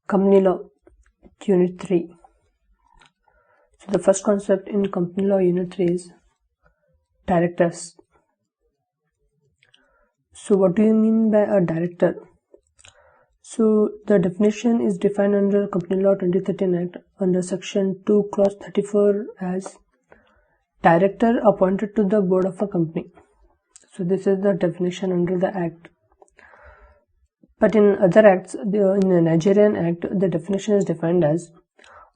Company Law, Unit 3. So the first concept in Company Law Unit 3 is directors. So what do you mean by a director? So the definition is defined under Company Law 2013 Act under Section 2 Clause 34 as director appointed to the board of a company. So this is the definition under the Act. But in other acts, in the Nigerian Act, the definition is defined as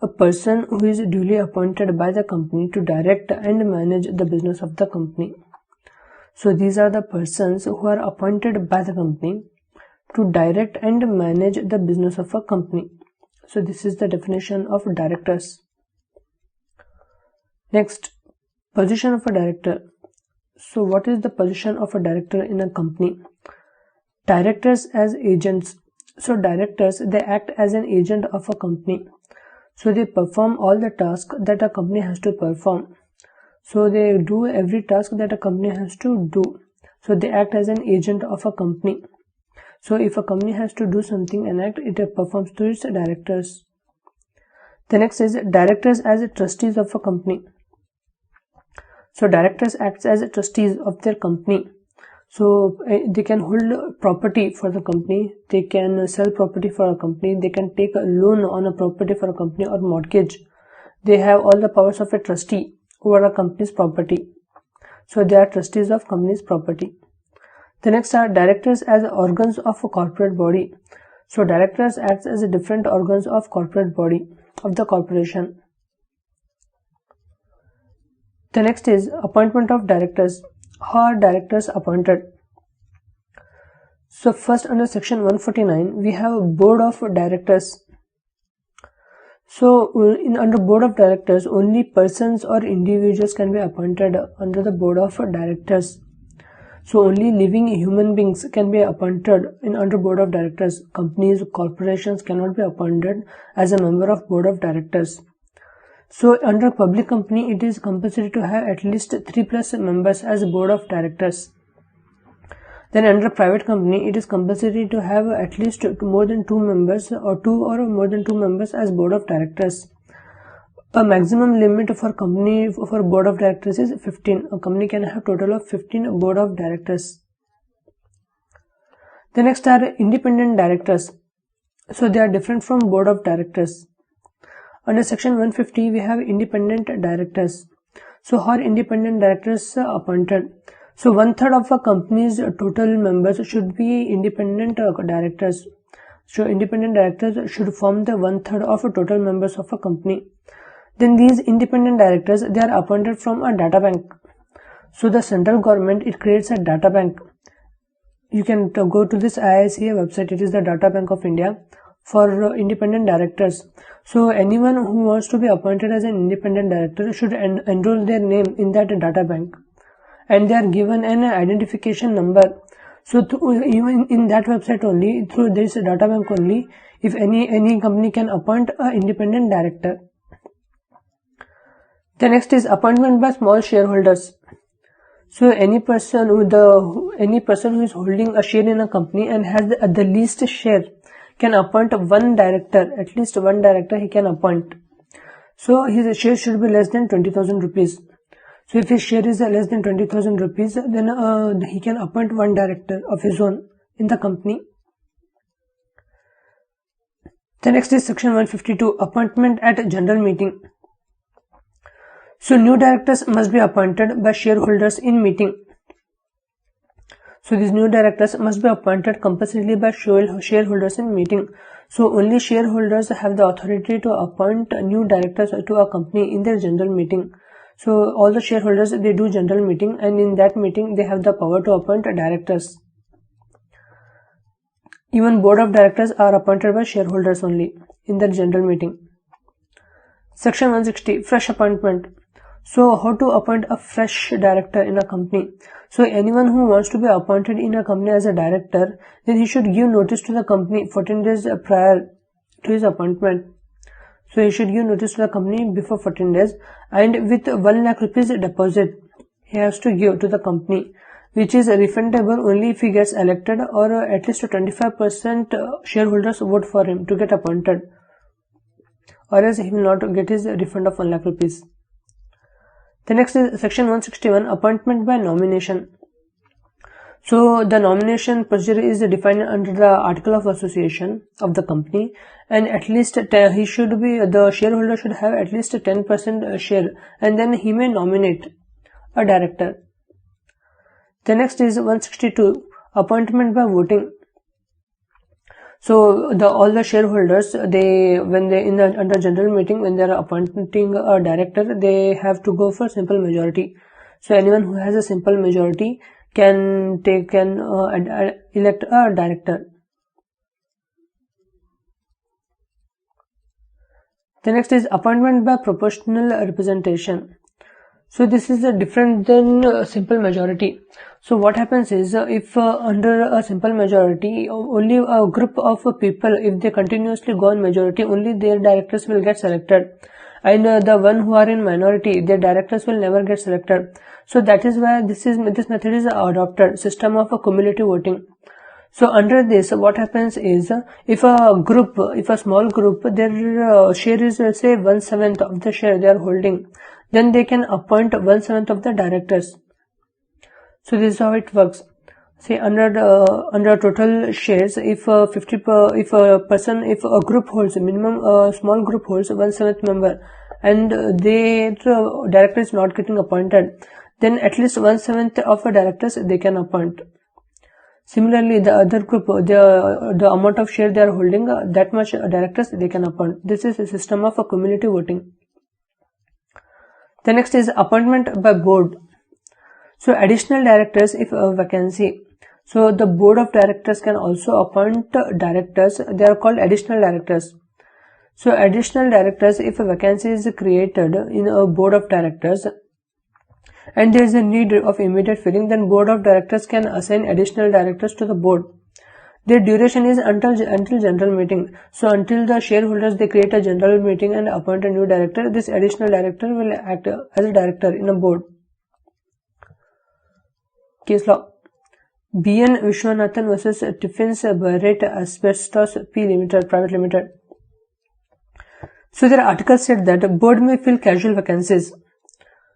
a person who is duly appointed by the company to direct and manage the business of the company. So these are the persons who are appointed by the company to direct and manage the business of a company. So this is the definition of directors. Next, position of a director. So what is the position of a director in a company? Directors as agents. So directors, they act as an agent of a company. So they perform all the tasks that a company has to perform. So they do every task that a company has to do. So they act as an agent of a company. So if a company has to do something and act, it performs through its directors. The next is directors as trustees of a company. So directors act as trustees of their company. So they can hold property for the company, they can sell property for a company, they can take a loan on a property for a company or mortgage. They have all the powers of a trustee over a company's property. So they are trustees of company's property. The next are directors as organs of a corporate body. So directors act as different organs of corporate body of the corporation. The next is appointment of directors. How are directors appointed? So first, under section 149 we have a board of directors. So under board of directors, only persons or individuals can be appointed under the board of directors. So only living human beings can be appointed under board of directors. Companies, corporations cannot be appointed as a member of board of directors. So under public company, it is compulsory to have at least 3+ members as board of directors. Then under private company, it is compulsory to have at least more than 2 members or 2 or more than 2 members as board of directors. A maximum limit for company for board of directors is 15. A company can have total of 15 board of directors. The next are independent directors. So they are different from board of directors. Under section 150 we have independent directors. So how are independent directors appointed? So 1/3 of a company's total members should be independent directors. So independent directors should form the 1/3 of total members of a company. Then these independent directors, they are appointed from a data bank. So the central government, it creates a data bank. You can go to this IICA website, it is the Data Bank of India for independent directors. So anyone who wants to be appointed as an independent director should enroll their name in that data bank, and they are given an identification number. So even in that website only, through this data bank only, if any company can appoint an independent director. The next is appointment by small shareholders. So any person who is holding a share in a company and has the least share can appoint one director, at least one director he can appoint. So his share should be less than 20,000 rupees. So if his share is less than 20,000 rupees, then he can appoint one director of his own in the company. The next is section 152, appointment at general meeting. So new directors must be appointed by shareholders in meeting. So these new directors must be appointed compulsorily by shareholders in meeting. So only shareholders have the authority to appoint new directors to a company in their general meeting. So all the shareholders, they do general meeting, and in that meeting they have the power to appoint directors. Even board of directors are appointed by shareholders only in their general meeting. Section 160, fresh appointment. So how to appoint a fresh director in a company? So anyone who wants to be appointed in a company as a director, then he should give notice to the company 14 days prior to his appointment. So he should give notice to the company before 14 days, and with 1 lakh rupees deposit he has to give to the company. which is refundable only if he gets elected or at least 25% shareholders vote for him to get appointed, or else he will not get his refund of 1 lakh rupees. The next is section 161, appointment by nomination. So the nomination procedure is defined under the article of association of the company, and at least the shareholder should have at least 10% share, and then he may nominate a director. The next is 162, appointment by voting. So all the shareholders, under general meeting, when they are appointing a director, they have to go for simple majority. So anyone who has a simple majority can elect a director. The next is appointment by proportional representation. So this is different than simple majority. So what happens is, if under a simple majority, only a group of people, if they continuously go on majority, only their directors will get selected, and the one who are in minority, their directors will never get selected. So that is why this method is adopted, system of cumulative voting. So under this, what happens is, if a small group, their share is, let's say, 1/7 of the share they are holding, then they can appoint 1/7 of the directors. So this is how it works. See, under total shares, if a group holds minimum, a small group holds 1/7 member, and their director is not getting appointed, then at least 1/7 of the directors they can appoint. Similarly, the other group, the amount of share they are holding, that much directors they can appoint. This is a system of cumulative voting. The next is appointment by board. So additional directors, if a vacancy. So the board of directors can also appoint directors. They are called additional directors. So additional directors, if a vacancy is created in a board of directors and there is a need of immediate filling, then board of directors can assign additional directors to the board. Their duration is until general meeting. So until the shareholders they create a general meeting and appoint a new director, this additional director will act as a director in a board. Case law. B.N. Vishwanathan versus Tiffins Barrett Asbestos P. Limited, Private Limited. So their article said that board may fill casual vacancies.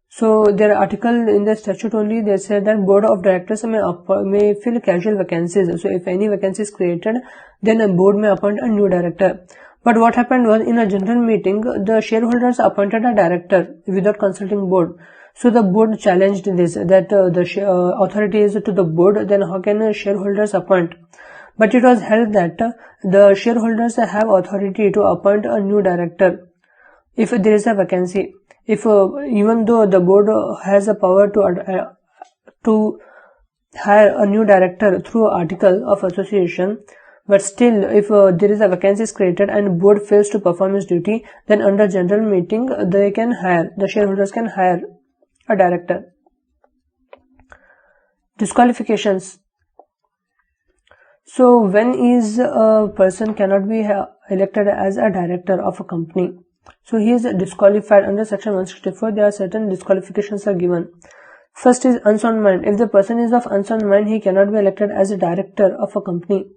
So their article in the statute only, they said that board of directors may fill casual vacancies. So if any vacancy is created, then a board may appoint a new director. But what happened was, in a general meeting, the shareholders appointed a director without consulting board. So the board challenged this, that the authority is to the board, then how can shareholders appoint? But it was held that the shareholders have authority to appoint a new director if there is a vacancy. If even though the board has a power to hire a new director through article of association, but still, if there is a vacancy created and board fails to perform its duty, then under general meeting the shareholders can hire a director. Disqualifications. So when is a person cannot be elected as a director of a company? So he is disqualified under section 164. There are certain disqualifications are given. First is unsound mind. If the person is of unsound mind, he cannot be elected as a director of a company.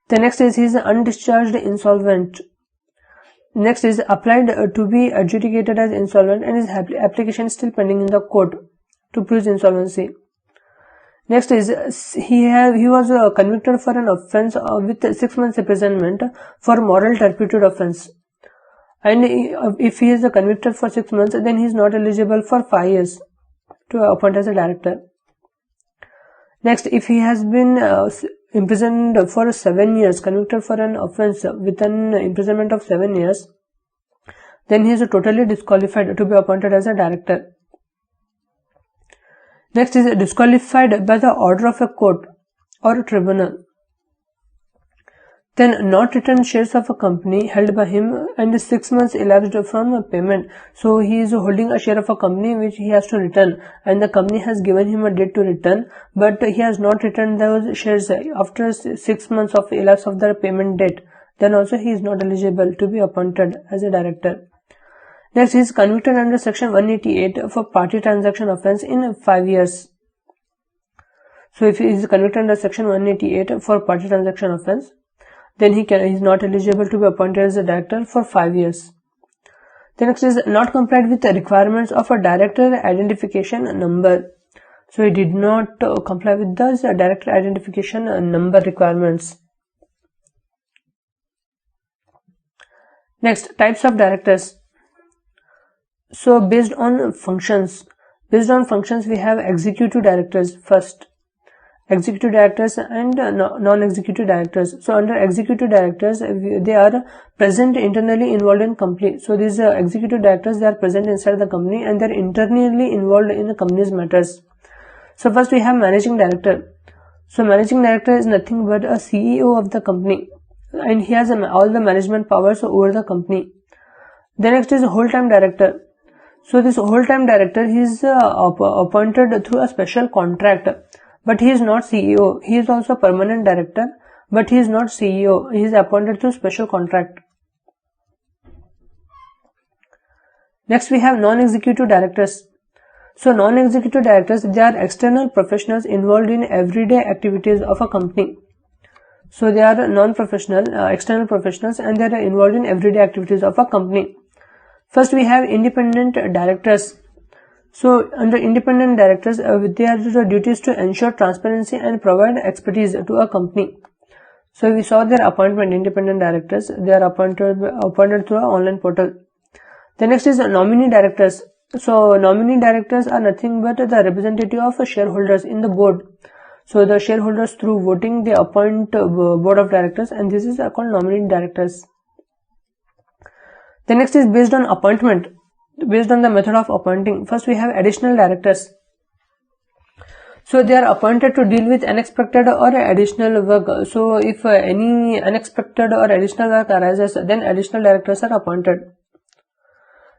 The next is he is undischarged insolvent. Next is applied to be adjudicated as insolvent and his application is still pending in the court to prove insolvency. Next is he was convicted for an offence with 6 months imprisonment for moral turpitude offence. And if he is convicted for 6 months, then he is not eligible for 5 years to appoint as a director. Next, if he has been imprisoned for 7 years, convicted for an offence with an imprisonment of 7 years, then he is totally disqualified to be appointed as a director. Next is disqualified by the order of a court or a tribunal. Then not returned shares of a company held by him and 6 months elapsed from payment. So he is holding a share of a company which he has to return, and the company has given him a date to return, but he has not returned those shares after 6 months of elapse of the payment date. Then also he is not eligible to be appointed as a director. Next, he is convicted under section 188 for party transaction offence in 5 years. So if he is convicted under section 188 for party transaction offence, then he is not eligible to be appointed as a director for 5 years. The next is not complied with the requirements of a director identification number. So he did not comply with the director identification number requirements. Next, types of directors. So based on functions, we have executive directors first, executive directors and non-executive directors. So under executive directors, they are present internally involved in company. So these executive directors, they are present inside the company and they are internally involved in the company's matters. So first we have managing director. So managing director is nothing but a CEO of the company and he has all the management powers over the company. The next is whole-time director. So this whole-time director, he is appointed through a special contract, but he is not CEO. He is also a permanent director, but he is not CEO. He is appointed through special contract. Next, we have non-executive directors. So non-executive directors, they are external professionals involved in everyday activities of a company. So they are non-professional, external professionals, and they are involved in everyday activities of a company. First, we have independent directors. So under independent directors, their duties to ensure transparency and provide expertise to a company. So we saw their appointment, independent directors. They are appointed through an online portal. The next is nominee directors. So nominee directors are nothing but the representative of shareholders in the board. So the shareholders, through voting, they appoint board of directors, and this is called nominee directors. The next is based on appointment, based on the method of appointing. First, we have additional directors. So they are appointed to deal with unexpected or additional work. So if any unexpected or additional work arises, then additional directors are appointed.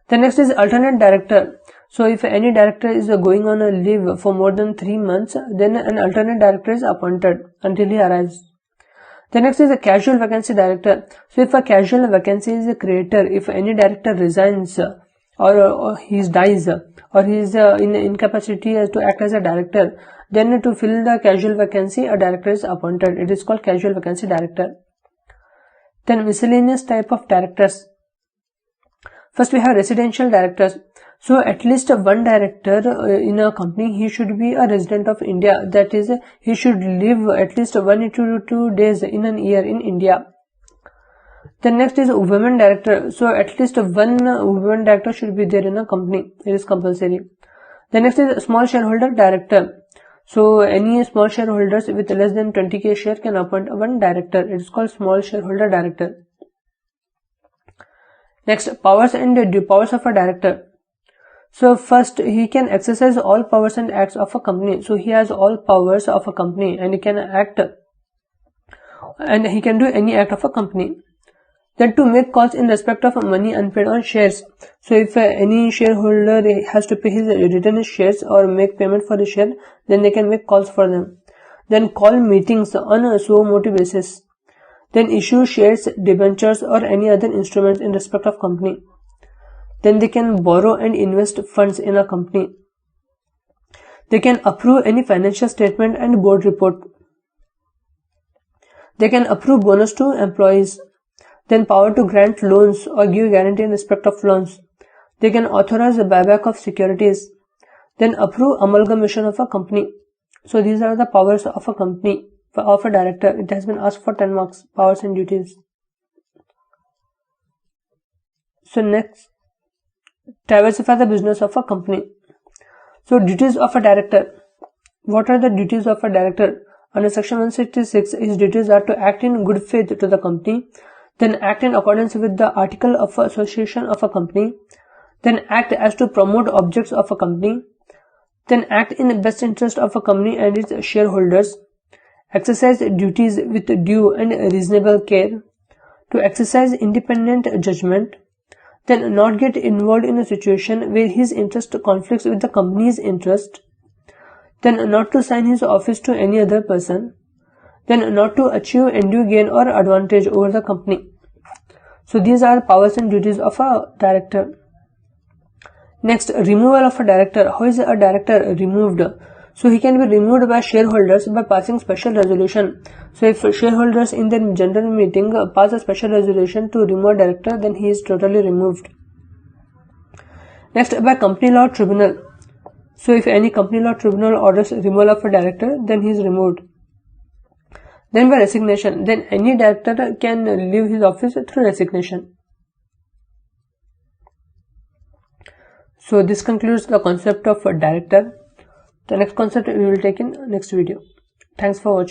The next is alternate director. So if any director is going on a leave for more than 3 months, then an alternate director is appointed until he arrives. The next is a casual vacancy director. So if a casual vacancy is created, if any director resigns or he dies or he is in incapacity to act as a director, then to fill the casual vacancy, a director is appointed. It is called casual vacancy director. Then miscellaneous type of directors. First, we have residential directors. So at least one director in a company, he should be a resident of India. That is, he should live at least 1 to 2 days in a year in India. The next is women director. So at least one women director should be there in a company. It is compulsory. The next is small shareholder director. So any small shareholders with less than 20k share can appoint one director. It is called small shareholder director. Next, powers and powers of a director. So first, he can exercise all powers and acts of a company. So he has all powers of a company and he can act and he can do any act of a company. Then to make calls in respect of money unpaid on shares. So if any shareholder has to pay his return shares or make payment for the share, then they can make calls for them. Then call meetings on a suo motu basis. Then issue shares, debentures or any other instruments in respect of company. Then they can borrow and invest funds in a company. They can approve any financial statement and board report. They can approve bonus to employees. Then power to grant loans or give guarantee in respect of loans. They can authorize the buyback of securities. Then approve amalgamation of a company. So these are the powers of a company, of a director. It has been asked for 10 marks, powers and duties. So next, diversify the business of a company. So duties of a director. What are the duties of a director? Under section 166, his duties are to act in good faith to the company, then act in accordance with the article of association of a company, then act as to promote objects of a company, then act in the best interest of a company and its shareholders, exercise duties with due and reasonable care, to exercise independent judgment, then not get involved in a situation where his interest conflicts with the company's interest, then not to sign his office to any other person, then not to achieve undue gain or advantage over the company. So these are powers and duties of a director. Next, removal of a director. How is a director removed? So he can be removed by shareholders by passing special resolution. So if shareholders in their general meeting pass a special resolution to remove a director, then he is totally removed. Next, by company law tribunal. So if any company law tribunal orders removal of a director, then he is removed. Then by resignation, then any director can leave his office through resignation. So this concludes the concept of a director. The next concept we will take in next video. Thanks for watching.